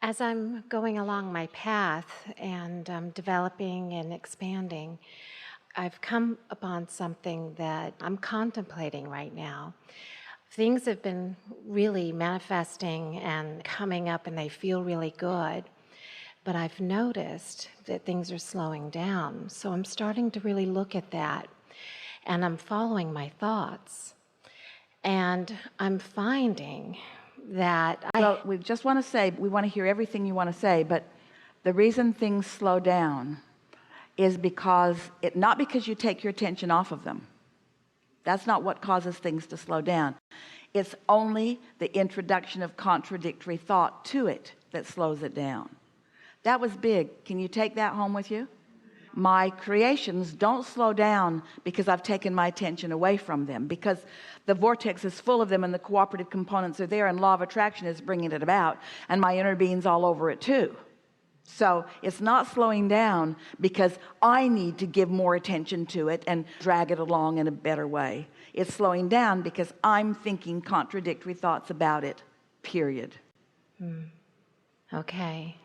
As I'm going along my path and developing and expanding, I've come upon something that I'm contemplating right now. Things have been really manifesting and coming up, and they feel really good. But I've noticed that things are slowing down. So I'm starting to really look at that, and I'm following my thoughts. And I'm finding that Well, we just want to say, we want to hear everything you want to say, but the reason things slow down is because not because you take your attention off of them. That's not what causes things to slow down. It's only the introduction of contradictory thought to it that slows it down. That was big. Can you take that home with you? My creations don't slow down because I've taken my attention away from them, because the vortex is full of them and the cooperative components are there, and law of attraction is bringing it about, and my inner being's all over it too. So it's not slowing down because I need to give more attention to it and drag it along in a better way. It's slowing down because I'm thinking contradictory thoughts about it, period. Okay.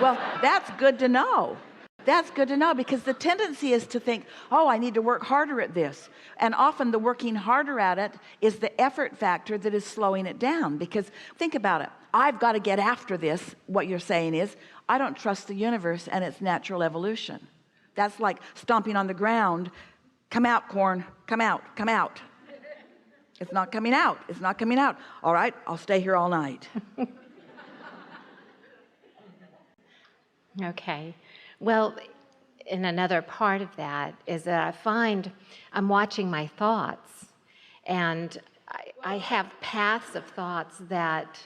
Well, that's good to know. That's good to know, because the tendency is to think, oh, I need to work harder at this. And often the working harder at it is the effort factor that is slowing it down. Because think about it. I've got to get after this. What you're saying is, I don't trust the universe and its natural evolution. That's like stomping on the ground. Come out, corn. Come out. Come out. It's not coming out. It's not coming out. All right, I'll stay here all night. Okay. Well, and another part of that is that I find I'm watching my thoughts, and I have paths of thoughts that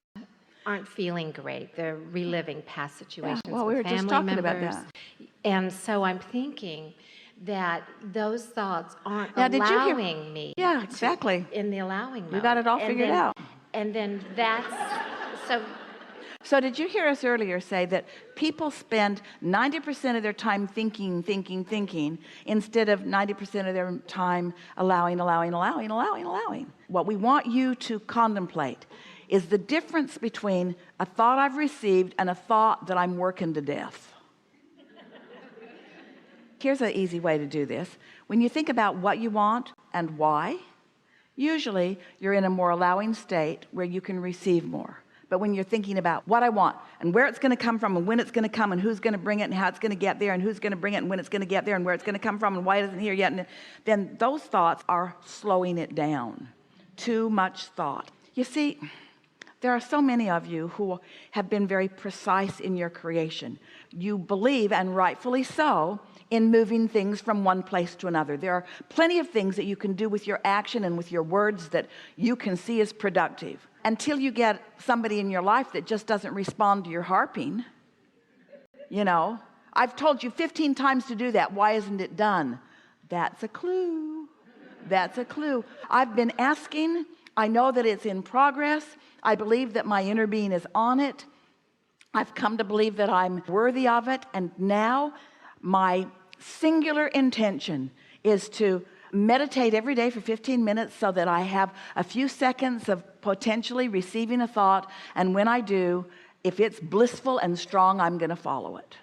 aren't feeling great. They're reliving past situations well, we were with family just talking members. about that. And so I'm thinking that those thoughts aren't Now, did you hear- allowing me Yeah, exactly. in the allowing mode. You got it all And figured then- out. And then that's so. So did you hear us earlier say that people spend 90% of their time thinking, instead of 90% of their time allowing? What we want you to contemplate is the difference between a thought I've received and a thought that I'm working to death. Here's an easy way to do this. When you think about what you want and why, usually you're in a more allowing state where you can receive more. But when you're thinking about what I want and where it's going to come from and when it's going to come and who's going to bring it and how it's going to get there and who's going to bring it and when it's going to get there and where it's going to come from and why it isn't here yet, and then those thoughts are slowing it down. Too much thought. You see, there are so many of you who have been very precise in your creation. You believe, and rightfully so, in moving things from one place to another. There are plenty of things that you can do with your action and with your words that you can see as productive, until you get somebody in your life that just doesn't respond to your harping. You know, I've told you 15 times to do that. Why isn't it done? That's a clue. That's a clue. I've been asking. I know that it's in progress. I believe that my inner being is on it. I've come to believe that I'm worthy of it. And now my singular intention is to meditate every day for 15 minutes so that I have a few seconds of potentially receiving a thought, and when I do, if it's blissful and strong, I'm going to follow it.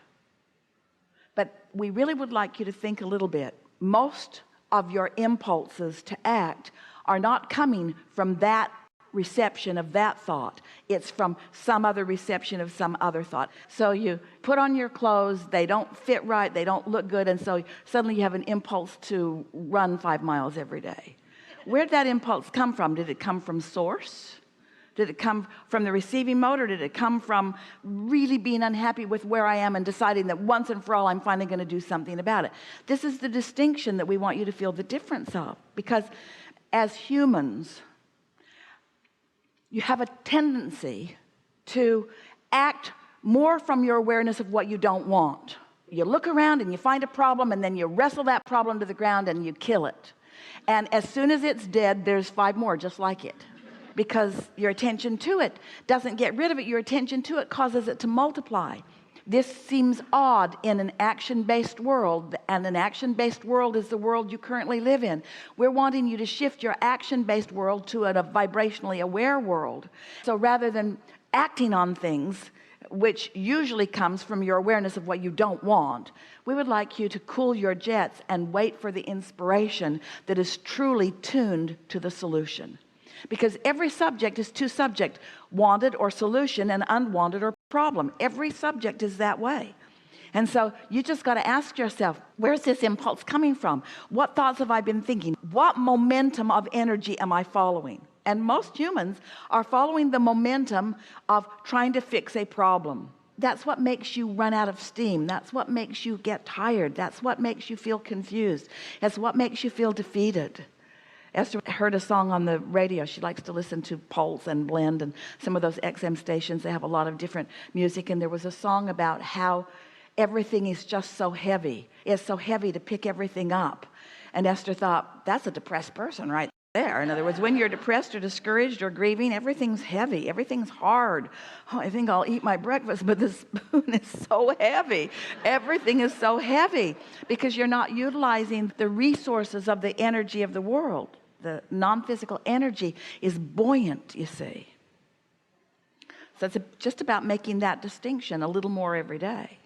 But we really would like you to think a little bit. Most of your impulses to act are not coming from that reception of that thought. It's from some other reception of some other thought. So you put on your clothes, they don't fit right, they don't look good, and so suddenly you have an impulse to run 5 miles every day. Where'd that impulse come from? Did it come from source? Did it come from the receiving mode, or did it come from really being unhappy with where I am and deciding that once and for all I'm finally going to do something about it? This is the distinction that we want you to feel the difference of, because as humans, you have a tendency to act more from your awareness of what you don't want. You look around and you find a problem, and then you wrestle that problem to the ground and you kill it. And as soon as it's dead, there's 5 more just like it. Because your attention to it doesn't get rid of it. Your attention to it causes it to multiply. This seems odd in an action-based world, and an action-based world is the world you currently live in. We're wanting you to shift your action-based world to a vibrationally aware world. So rather than acting on things, which usually comes from your awareness of what you don't want, we would like you to cool your jets and wait for the inspiration that is truly tuned to the solution. Because every subject is two subjects, wanted or solution, and unwanted or problem. Every subject is that way. And so you just got to ask yourself, where's this impulse coming from? What thoughts have I been thinking? What momentum of energy am I following? And most humans are following the momentum of trying to fix a problem. That's what makes you run out of steam. That's what makes you get tired. That's what makes you feel confused. That's what makes you feel defeated. Esther heard a song on the radio. She likes to listen to Pulse and Blend and some of those XM stations. They have a lot of different music. And there was a song about how everything is just so heavy. It's so heavy to pick everything up. And Esther thought, that's a depressed person right there. In other words, when you're depressed or discouraged or grieving, everything's heavy. Everything's hard. Oh, I think I'll eat my breakfast, but the spoon is so heavy. Everything is so heavy because you're not utilizing the resources of the energy of the world. The non-physical energy is buoyant, you see. So it's just about making that distinction a little more every day.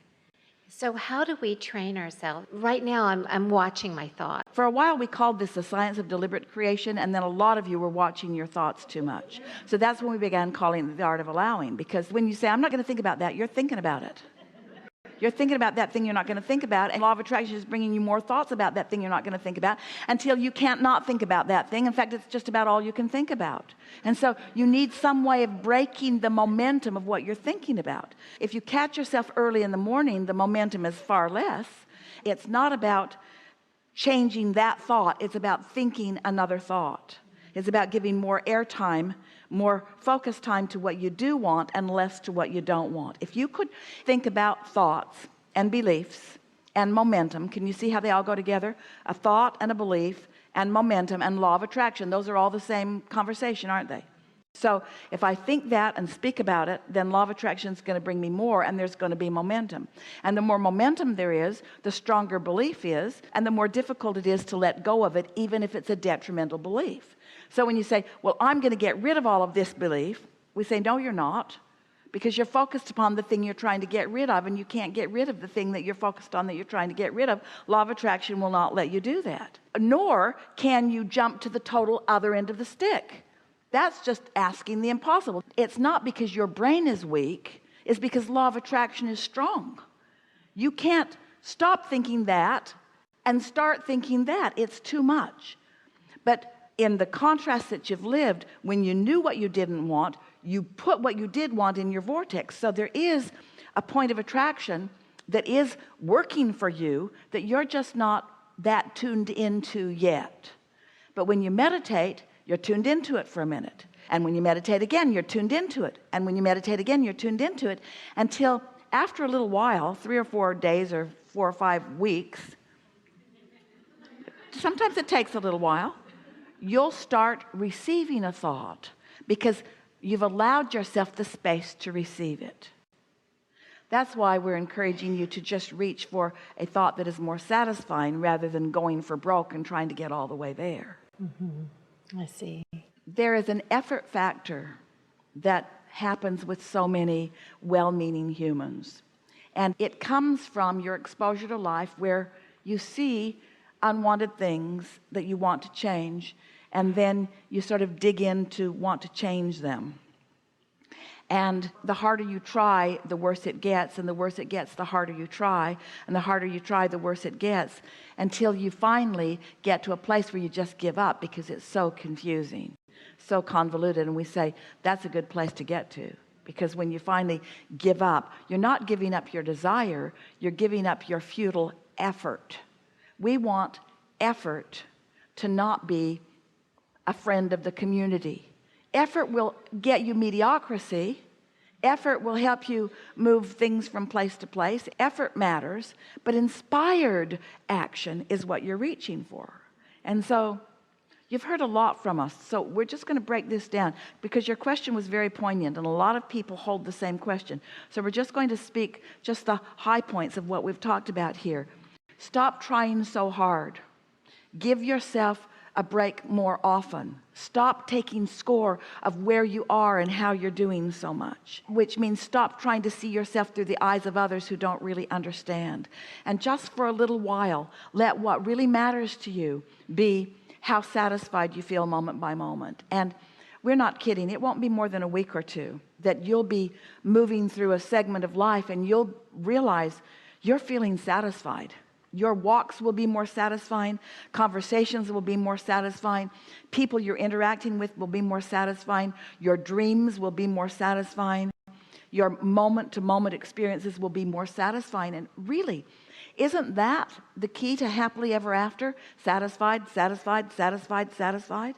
So how do we train ourselves? Right now, I'm watching my thoughts. For a while, we called this the science of deliberate creation, and then a lot of you were watching your thoughts too much. So that's when we began calling it the art of allowing, because when you say, I'm not going to think about that, you're thinking about it. You're thinking about that thing you're not going to think about, and law of attraction is bringing you more thoughts about that thing you're not going to think about until you can't not think about that thing. In fact, it's just about all you can think about. And so you need some way of breaking the momentum of what you're thinking about. If you catch yourself early in the morning, the momentum is far less. It's not about changing that thought. It's about thinking another thought. It's about giving more airtime, more focus time to what you do want and less to what you don't want. If you could think about thoughts and beliefs and momentum, can you see how they all go together? A thought and a belief and momentum and law of attraction. Those are all the same conversation, aren't they? So if I think that and speak about it, then law of attraction is going to bring me more, and there's going to be momentum. And the more momentum there is, the stronger belief is, and the more difficult it is to let go of it, even if it's a detrimental belief. So when you say, well, I'm going to get rid of all of this belief, we say, no, you're not, because you're focused upon the thing you're trying to get rid of, and you can't get rid of the thing that you're focused on that you're trying to get rid of. Law of attraction will not let you do that. Nor can you jump to the total other end of the stick. That's just asking the impossible. It's not because your brain is weak. It's because law of attraction is strong. You can't stop thinking that and start thinking that. It's too much. But in the contrast that you've lived, when you knew what you didn't want, you put what you did want in your vortex. So there is a point of attraction that is working for you that you're just not that tuned into yet. But when you meditate, you're tuned into it for a minute. And when you meditate again, you're tuned into it. And when you meditate again, you're tuned into it until after a little while, 3 or 4 days or 4 or 5 weeks, sometimes it takes a little while, you'll start receiving a thought because you've allowed yourself the space to receive it. That's why we're encouraging you to just reach for a thought that is more satisfying rather than going for broke and trying to get all the way there. Mm-hmm. I see. There is an effort factor that happens with so many well-meaning humans. And it comes from your exposure to life where you see unwanted things that you want to change, and then you sort of dig in to want to change them. And the harder you try, the worse it gets, and the worse it gets, the harder you try, and the harder you try, the worse it gets, until you finally get to a place where you just give up because it's so confusing, so convoluted. And we say that's a good place to get to, because when you finally give up, you're not giving up your desire, you're giving up your futile effort. We want effort to not be a friend of the community. Effort will get you mediocrity. Effort will help you move things from place to place. Effort matters, but inspired action is what you're reaching for. And so you've heard a lot from us. So we're just going to break this down because your question was very poignant, and a lot of people hold the same question. So we're just going to speak just the high points of what we've talked about here. Stop trying so hard. Give yourself a break more often. Stop taking score of where you are and how you're doing so much, which means stop trying to see yourself through the eyes of others who don't really understand. And just for a little while, let what really matters to you be how satisfied you feel moment by moment. And we're not kidding. It won't be more than a week or two that you'll be moving through a segment of life and you'll realize you're feeling satisfied. Your walks will be more satisfying. Conversations will be more satisfying. People you're interacting with will be more satisfying. Your dreams will be more satisfying. Your moment-to-moment experiences will be more satisfying. And really, isn't that the key to happily ever after? Satisfied, satisfied, satisfied, satisfied.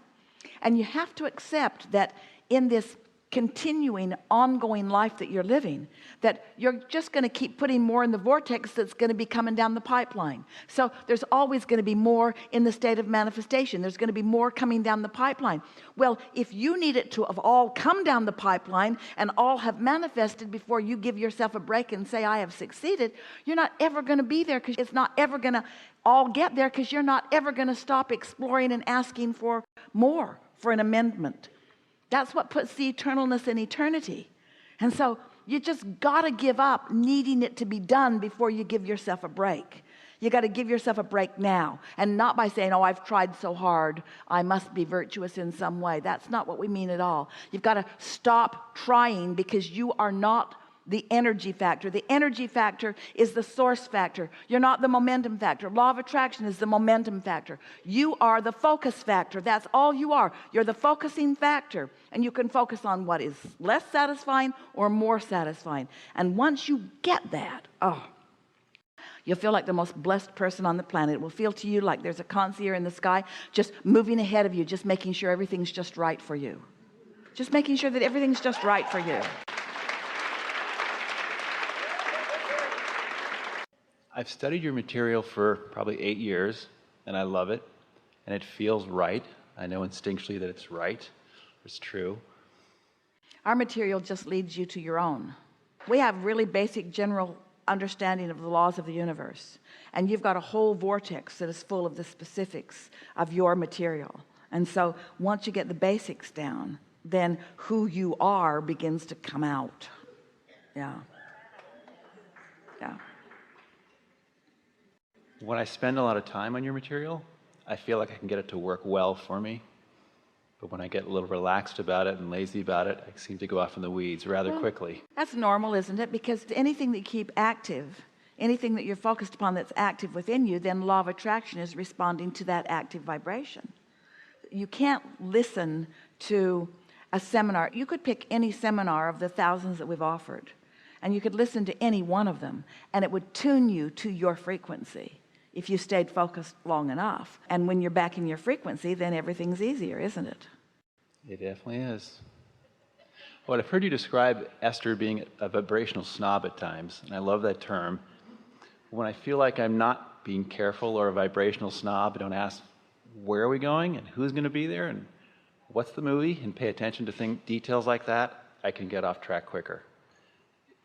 And you have to accept that in this continuing, ongoing life that you're living, that you're just going to keep putting more in the vortex that's going to be coming down the pipeline. So there's always going to be more in the state of manifestation. There's going to be more coming down the pipeline. Well, if you need it to have all come down the pipeline and all have manifested before you give yourself a break and say, I have succeeded, you're not ever going to be there, because it's not ever going to all get there, because you're not ever going to stop exploring and asking for more, for an amendment. That's what puts the eternalness in eternity. And so you just got to give up needing it to be done before you give yourself a break. You got to give yourself a break now, and not by saying, oh, I've tried so hard, I must be virtuous in some way. That's not what we mean at all. You've got to stop trying, because you are not the energy factor. The energy factor is the source factor. You're not the momentum factor. Law of attraction is the momentum factor. You are the focus factor. That's all you are. You're the focusing factor, and you can focus on what is less satisfying or more satisfying. And once you get that, you'll feel like the most blessed person on the planet. It will feel to you like there's a concierge in the sky just moving ahead of you, just making sure everything's just right for you. Just making sure that everything's just right for you. I've studied your material for probably 8 years, and I love it, and it feels right. I know instinctually that it's right, it's true. Our material just leads you to your own. We have really basic general understanding of the laws of the universe, and you've got a whole vortex that is full of the specifics of your material. And so once you get the basics down, then who you are begins to come out. Yeah. When I spend a lot of time on your material, I feel like I can get it to work well for me. But when I get a little relaxed about it and lazy about it, I seem to go off in the weeds rather quickly. That's normal, isn't it? Because anything that you keep active, anything that you're focused upon that's active within you, then law of attraction is responding to that active vibration. You can't listen to a seminar. You could pick any seminar of the thousands that we've offered, and you could listen to any one of them, and it would tune you to your frequency if you stayed focused long enough. And when you're back in your frequency, then everything's easier, isn't it? It definitely is. Well, I've heard you describe Esther being a vibrational snob at times, and I love that term. When I feel like I'm not being careful or a vibrational snob, I don't ask, where are we going and who's going to be there and what's the movie, and pay attention to details like that, I can get off track quicker.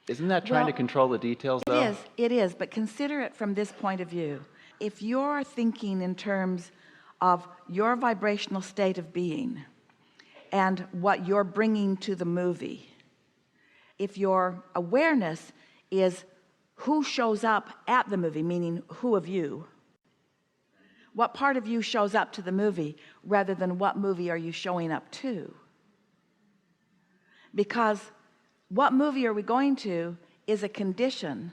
Isn't that trying to control the details, though? It is, but consider it from this point of view. If you're thinking in terms of your vibrational state of being and what you're bringing to the movie, if your awareness is who shows up at the movie, meaning who of you, what part of you shows up to the movie rather than what movie are you showing up to? Because what movie are we going to is a condition.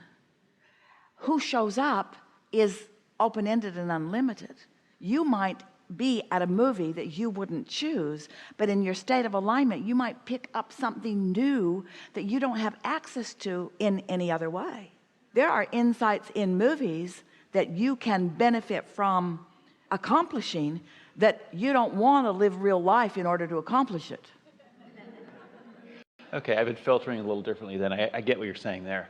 Who shows up is open-ended and unlimited. You might be at a movie that you wouldn't choose, but in your state of alignment, you might pick up something new that you don't have access to in any other way. There are insights in movies that you can benefit from accomplishing that you don't want to live real life in order to accomplish it. Okay, I've been filtering a little differently then. I get what you're saying there.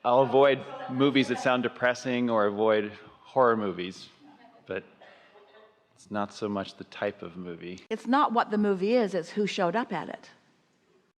I'll avoid movies that sound depressing or avoid horror movies, but it's not so much the type of movie. It's not what the movie is, it's who showed up at it.